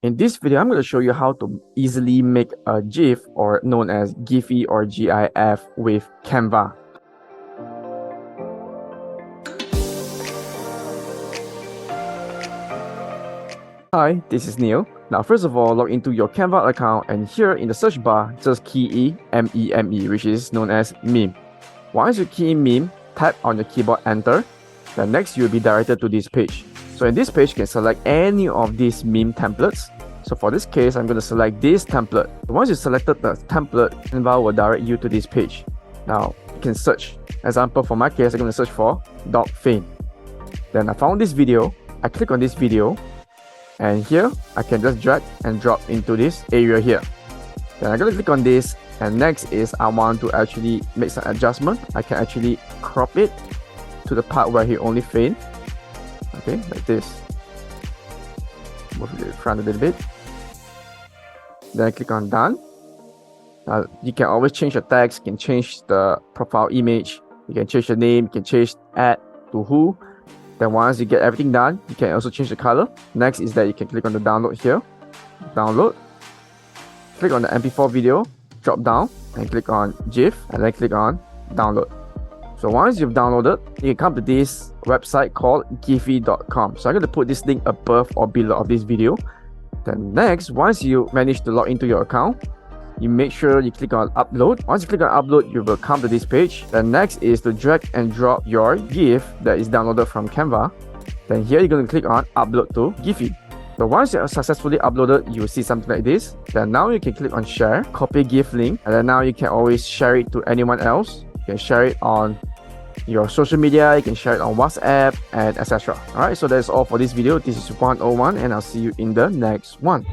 In this video, I'm going to show you how to easily make a GIF, or known as GIPHY or GIF, with Canva. Hi, this is Neil. Now first of all, log into your Canva account, and here in the search bar, just key in meme, which is known as meme. Once you key in meme, tap on your keyboard enter. Then next you'll be directed to this page. So in this page, you can select any of these meme templates. So for this case, I'm going to select this template. Once you selected the template, Canva will direct you to this page. Now you can search. Example, for my case, I'm going to search for dog faint. Then I found this video. I click on this video, and here I can just drag and drop into this area here. Then I'm going to click on this, and next is I want to actually make some adjustment. I can actually crop it to the part where he only faint. Okay, like this. Move it in front a little bit. Then I click on done. You can always change the text, you can change the profile image, you can change the name, you can change add to who. Then once you get everything done, you can also change the color. Next is that you can click on the download here. Download. Click on the MP4 video, drop down, and click on GIF, and then click on download. So once you've downloaded, you can come to this website called GIPHY.com. So I'm going to put this link above or below of this video. Then next, once you manage to log into your account, you make sure you click on upload. Once you click on upload, you will come to this page. Then next is to drag and drop your GIF that is downloaded from Canva. Then here you're going to click on upload to GIPHY. So once you have successfully uploaded, you will see something like this. Then now you can click on share, copy GIF link, and then now you can always share it to anyone else. You can share it on your social media, you can share it on WhatsApp, and etc. Alright, so that's all for this video. This is 101, and I'll see you in the next one.